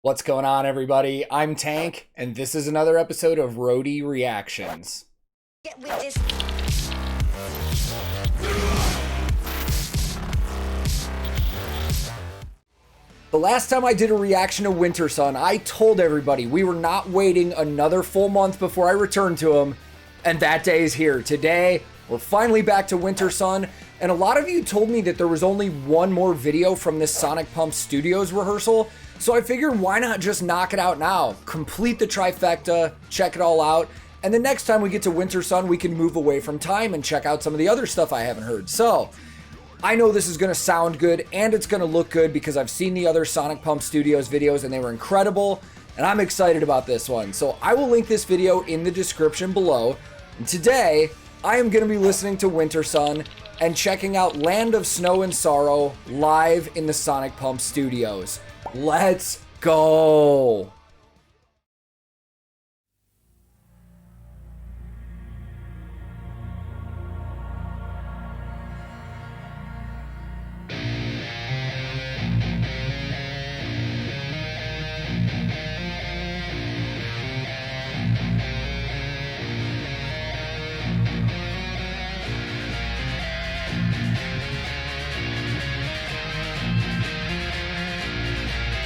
What's going on, everybody? I'm Tank, and this is another episode of Roadie Reactions. Get with this. The last time I did a reaction to Wintersun, I told everybody we were not waiting another full month before I returned to him, and that day is here. Today, we're finally back to Wintersun, and a lot of you told me that there was only one more video from this Sonic Pump Studios rehearsal, so I figured why not just knock it out now, complete the trifecta, check it all out, and the next time we get to Wintersun, we can move away from time and check out some of the other stuff I haven't heard. So, I know this is going to sound good and it's going to look good because I've seen the other Sonic Pump Studios videos and they were incredible, and I'm excited about this one. So I will link this video in the description below. And today, I am going to be listening to Wintersun and checking out Land of Snow and Sorrow live in the Sonic Pump Studios. Let's go!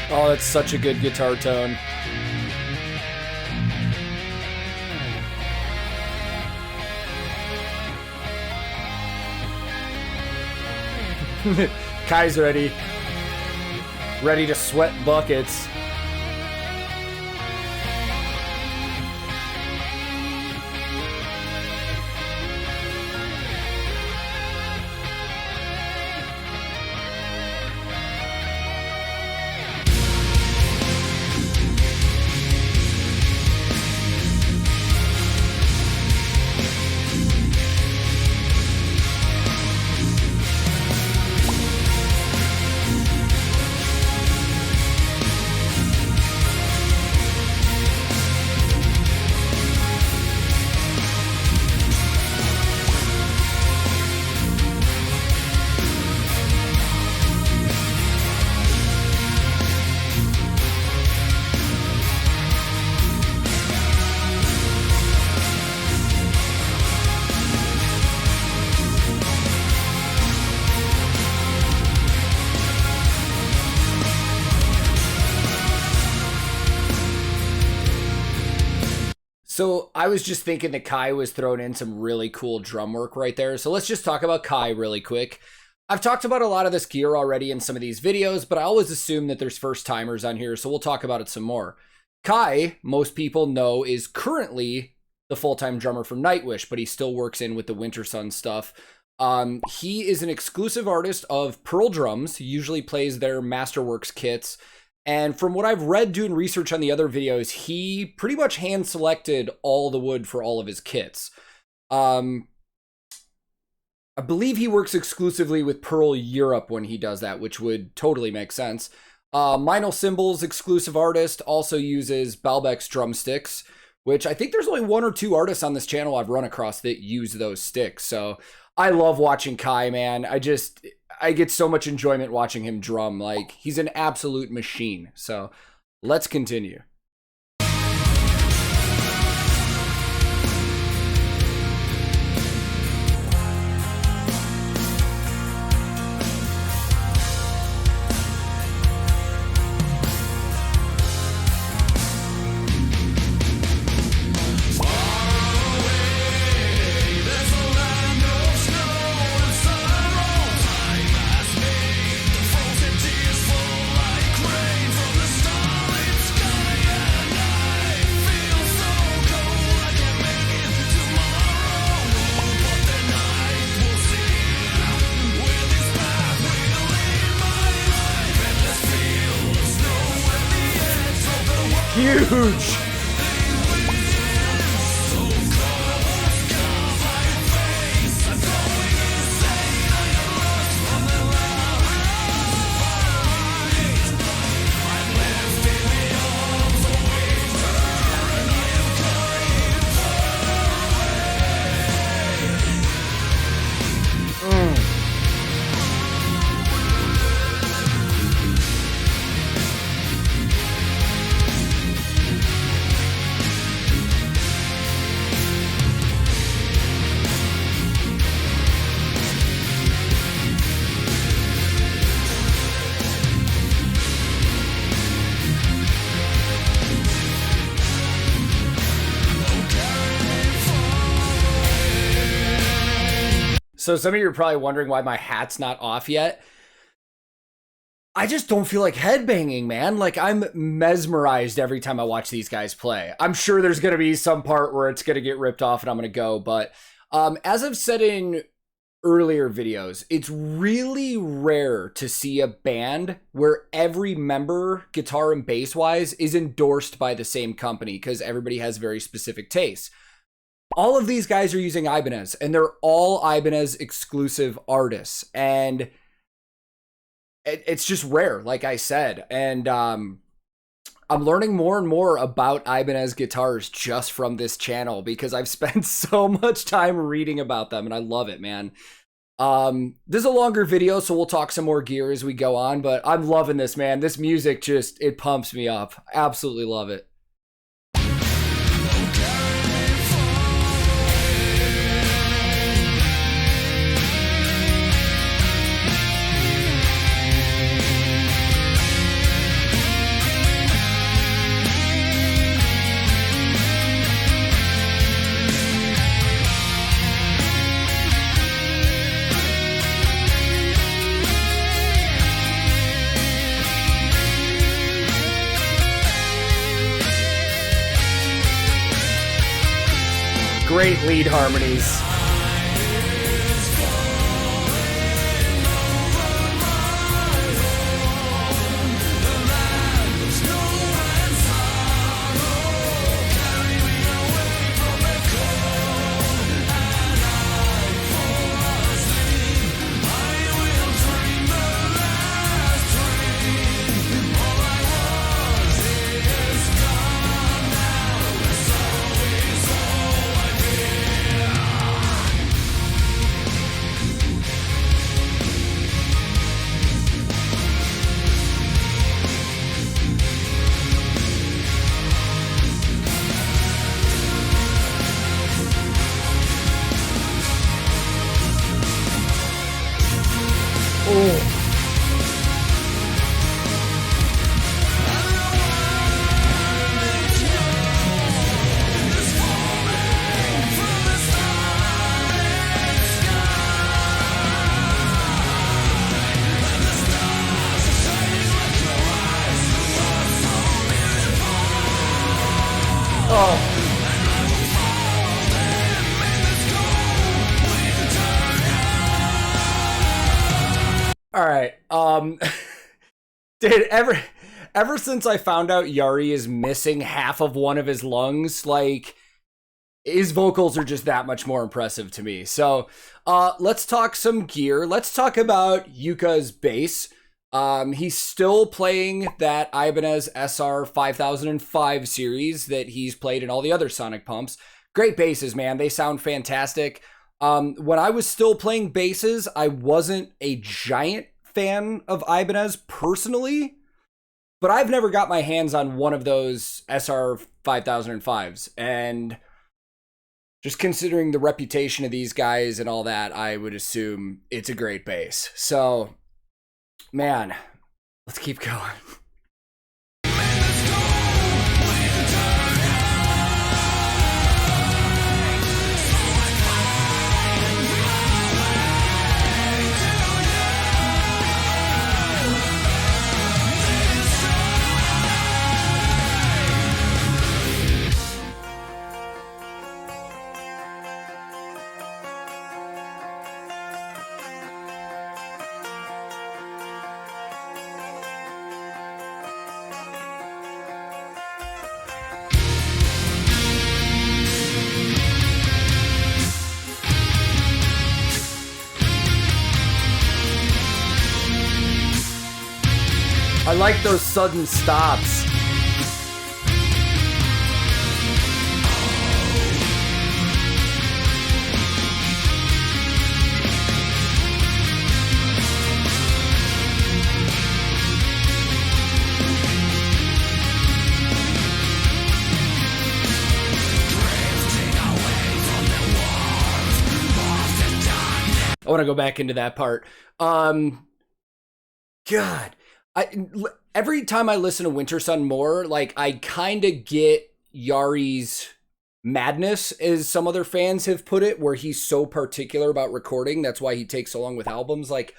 Oh, that's such a good guitar tone. Kai's ready. Ready to sweat buckets. So I was just thinking that Kai was throwing in some really cool drum work right there. So let's just talk about Kai really quick. I've talked about a lot of this gear already in some of these videos, but I always assume that there's first timers on here, so we'll talk about it some more. Kai, most people know, is currently the full-time drummer for Nightwish, but he still works in with the Wintersun stuff. He is an exclusive artist of Pearl Drums. He usually plays their Masterworks kits. And from what I've read doing research on the other videos, he pretty much hand-selected all the wood for all of his kits. I believe he works exclusively with Pearl Europe when he does that, which would totally make sense. Minel Symbol's exclusive artist also uses Balbec's drumsticks, which I think there's only one or two artists on this channel I've run across that use those sticks. So I love watching Kai, man. I get so much enjoyment watching him drum. Like, he's an absolute machine. So let's continue. Huge! So some of you are probably wondering why my hat's not off yet. I just don't feel like headbanging, man. Like, I'm mesmerized every time I watch these guys play. I'm sure there's going to be some part where it's going to get ripped off and I'm going to go. But as I've said in earlier videos, it's really rare to see a band where every member, guitar and bass wise, is endorsed by the same company, because everybody has very specific tastes. All of these guys are using Ibanez, and they're all Ibanez exclusive artists, and it's just rare, like I said. And I'm learning more and more about Ibanez guitars just from this channel, because I've spent so much time reading about them, and I love it, man. This is a longer video, so we'll talk some more gear as we go on, but I'm loving this, man. This music just, it pumps me up. Absolutely love it. Great lead harmonies. All right. Dude, ever since I found out Yari is missing half of one of his lungs, like, his vocals are just that much more impressive to me. So, let's talk some gear. Let's talk about Yuka's bass. He's still playing that Ibanez SR 5005 series that he's played in all the other Sonic Pumps. Great basses, man. They sound fantastic. When I was still playing basses, I wasn't a giant fan of Ibanez personally, but I've never got my hands on one of those SR 5005s. And just considering the reputation of these guys and all that, I would assume it's a great bass. So, man, let's keep going. I like those sudden stops. I want to go back into that part. God. Every time I listen to Wintersun more, like, I kind of get Yari's madness, as some other fans have put it, where he's so particular about recording. That's why he takes so long with albums. Like,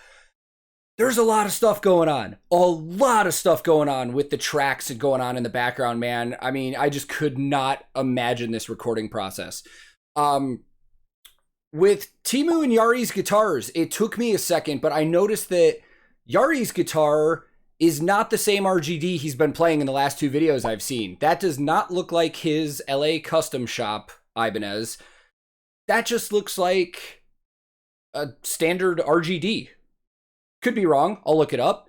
there's a lot of stuff going on. A lot of stuff going on with the tracks and going on in the background, man. I mean, I just could not imagine this recording process. With Teemu and Yari's guitars, it took me a second, but I noticed that Yari's guitar is not the same RGD he's been playing in the last 2 videos I've seen. That does not look like his LA custom shop Ibanez. That just looks like a standard RGD. Could be wrong. I'll look it up.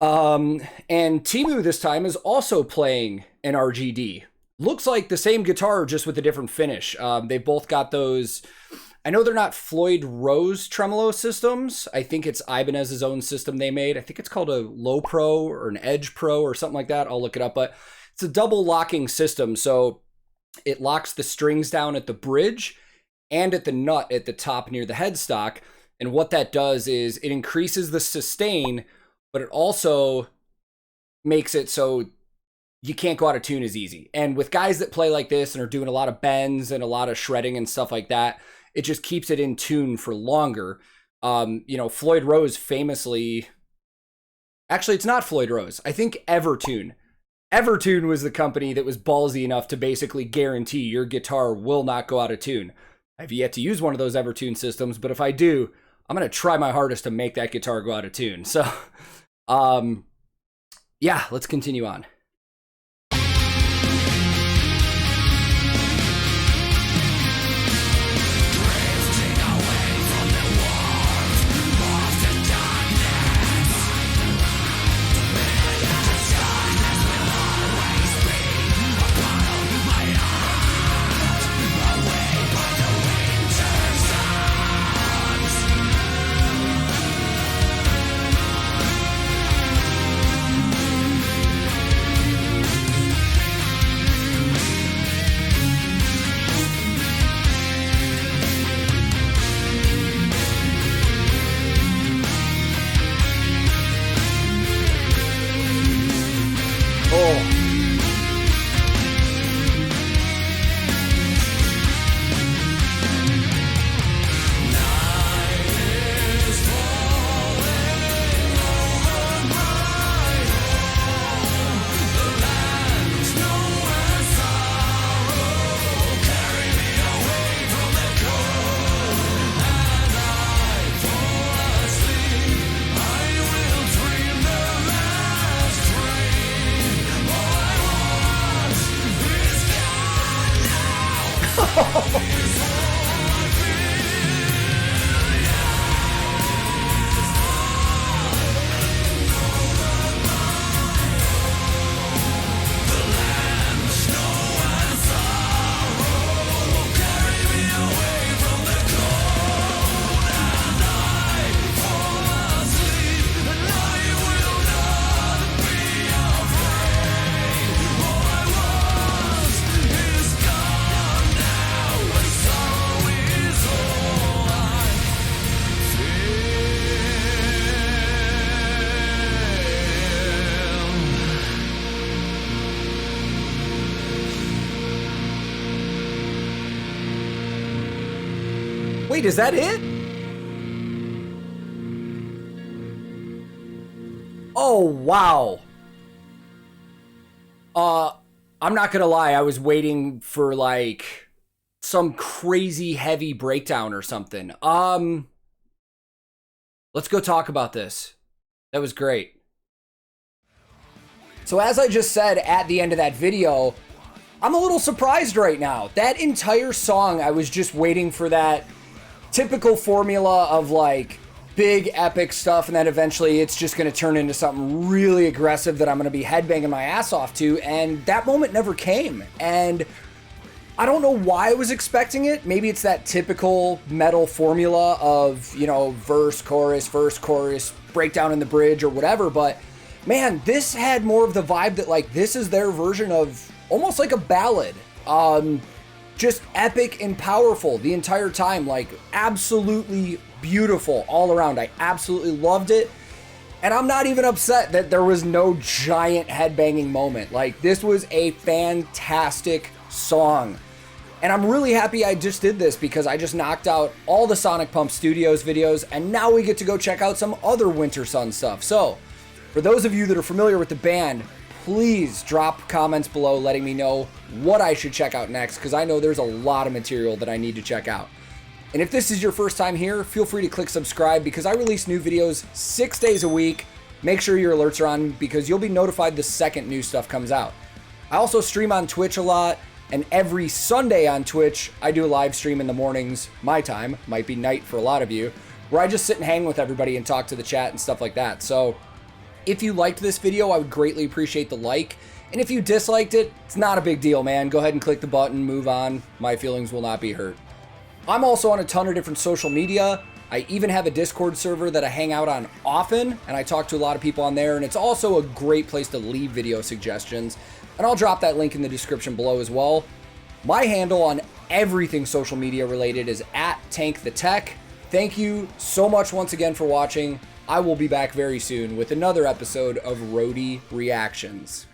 And Teemu this time is also playing an RGD. Looks like the same guitar, just with a different finish. They both got those. I know they're not Floyd Rose tremolo systems. I think it's Ibanez's own system they made. I think it's called a Low Pro or an Edge Pro or something like that. I'll look it up. But it's a double locking system. So it locks the strings down at the bridge and at the nut at the top near the headstock. And what that does is it increases the sustain, but it also makes it so you can't go out of tune as easy. And with guys that play like this and are doing a lot of bends and a lot of shredding and stuff like that, it just keeps it in tune for longer. Floyd Rose famously, actually it's not Floyd Rose. I think Evertune. Evertune was the company that was ballsy enough to basically guarantee your guitar will not go out of tune. I've yet to use one of those Evertune systems, but if I do, I'm going to try my hardest to make that guitar go out of tune. So, yeah, let's continue on. Wait, is that it? Oh, wow. I'm not gonna lie, I was waiting for like some crazy heavy breakdown or something. Let's go talk about this. That was great. So as I just said at the end of that video, I'm a little surprised right now. That entire song, I was just waiting for that typical formula of like big epic stuff, and then eventually it's just going to turn into something really aggressive that I'm going to be headbanging my ass off to, and that moment never came. And I don't know why I was expecting it. Maybe it's that typical metal formula of, you know, verse, chorus, breakdown in the bridge or whatever, but man, this had more of the vibe that like this is their version of almost like a ballad. Just epic and powerful the entire time, like absolutely beautiful all around. I absolutely loved it. And I'm not even upset that there was no giant headbanging moment. Like, this was a fantastic song. And I'm really happy I just did this because I just knocked out all the Sonic Pump Studios videos, and now we get to go check out some other Wintersun stuff. So, for those of you that are familiar with the band, please drop comments below letting me know what I should check out next, because I know there's a lot of material that I need to check out. And if this is your first time here, feel free to click subscribe because I release new videos 6 days a week. Make sure your alerts are on because you'll be notified the second new stuff comes out. I also stream on Twitch a lot. And every Sunday on Twitch, I do a live stream in the mornings, my time, might be night for a lot of you, where I just sit and hang with everybody and talk to the chat and stuff like that. So if you liked this video, I would greatly appreciate the like. And if you disliked it, it's not a big deal, man. Go ahead and click the button, move on. My feelings will not be hurt. I'm also on a ton of different social media. I even have a Discord server that I hang out on often, and I talk to a lot of people on there, and it's also a great place to leave video suggestions. And I'll drop that link in the description below as well. My handle on everything social media related is @TankTheTech. Thank you so much once again for watching. I will be back very soon with another episode of Roadie Reactions.